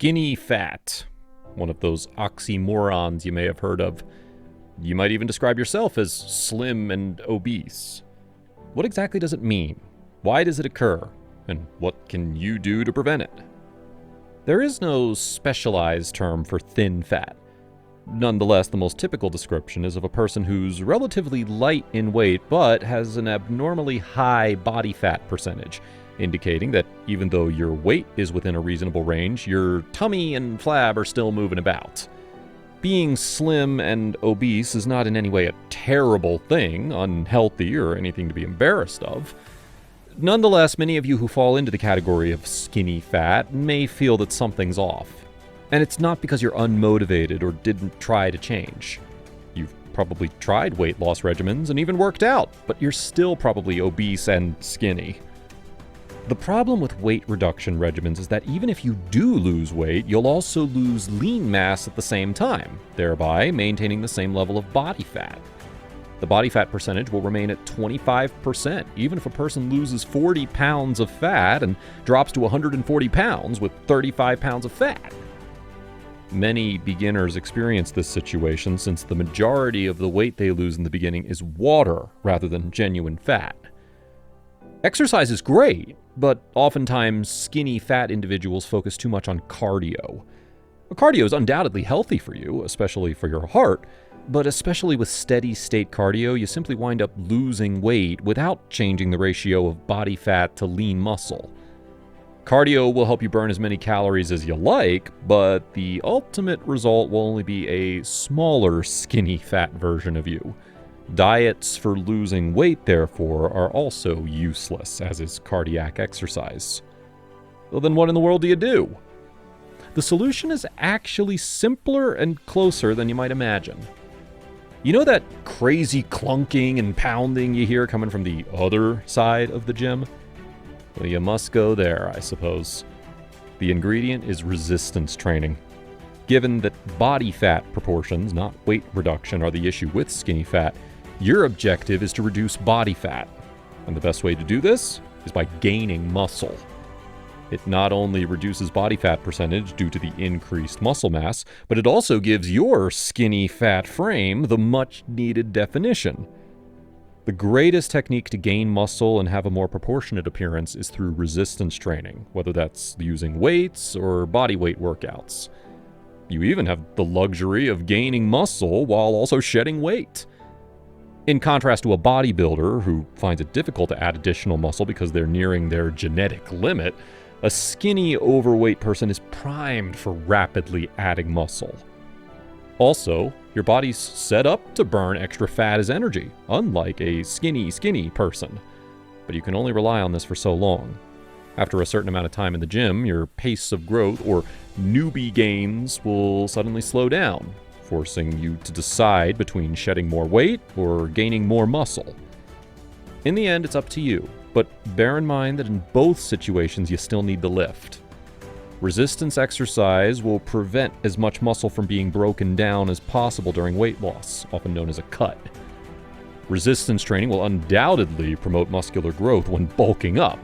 Skinny fat. One of those oxymorons you may have heard of. You might even describe yourself as slim and obese. What exactly does it mean? Why does it occur? And what can you do to prevent it? There is no specialized term for thin fat. Nonetheless, the most typical description is of a person who's relatively light in weight but has an abnormally high body fat percentage, indicating that even though your weight is within a reasonable range, your tummy and flab are still moving about. Being slim and obese is not in any way a terrible thing, unhealthy, or anything to be embarrassed of. Nonetheless, many of you who fall into the category of skinny fat may feel that something's off. And it's not because you're unmotivated or didn't try to change. You've probably tried weight loss regimens and even worked out, but you're still probably obese and skinny. The problem with weight reduction regimens is that even if you do lose weight, you'll also lose lean mass at the same time, thereby maintaining the same level of body fat. The body fat percentage will remain at 25%, even if a person loses 40 pounds of fat and drops to 140 pounds with 35 pounds of fat. Many beginners experience this situation since the majority of the weight they lose in the beginning is water rather than genuine fat. Exercise is great, but oftentimes skinny fat individuals focus too much on cardio. Cardio is undoubtedly healthy for you, especially for your heart, but especially with steady state cardio, you simply wind up losing weight without changing the ratio of body fat to lean muscle. Cardio will help you burn as many calories as you like, but the ultimate result will only be a smaller skinny fat version of you. Diets for losing weight, therefore, are also useless, as is cardiac exercise. Well, then what in the world do you do? The solution is actually simpler and closer than you might imagine. You know that crazy clunking and pounding you hear coming from the other side of the gym? Well, you must go there, I suppose. The ingredient is resistance training. Given that body fat proportions, not weight reduction, are the issue with skinny fat, your objective is to reduce body fat. And the best way to do this is by gaining muscle. It not only reduces body fat percentage due to the increased muscle mass, but it also gives your skinny fat frame the much needed definition. The greatest technique to gain muscle and have a more proportionate appearance is through resistance training, whether that's using weights or body weight workouts. You even have the luxury of gaining muscle while also shedding weight. In contrast to a bodybuilder who finds it difficult to add additional muscle because they're nearing their genetic limit, a skinny, overweight person is primed for rapidly adding muscle. Also, your body's set up to burn extra fat as energy, unlike a skinny person. But you can only rely on this for so long. After a certain amount of time in the gym, your pace of growth, or newbie gains, will suddenly slow down, forcing you to decide between shedding more weight or gaining more muscle. In the end, it's up to you, but bear in mind that in both situations you still need the lift. Resistance exercise will prevent as much muscle from being broken down as possible during weight loss, often known as a cut. Resistance training will undoubtedly promote muscular growth when bulking up.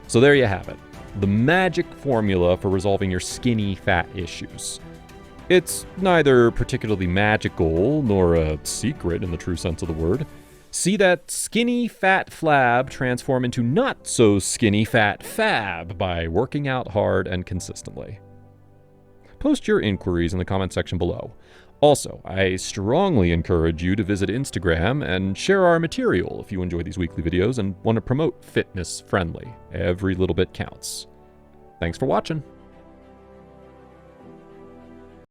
So there you have it, the magic formula for resolving your skinny fat issues. It's neither particularly magical nor a secret in the true sense of the word. See that skinny fat flab transform into not so skinny fat fab by working out hard and consistently. Post your inquiries in the comment section below. Also, I strongly encourage you to visit Instagram and share our material if you enjoy these weekly videos and want to promote fitness friendly. Every little bit counts. Thanks for watching.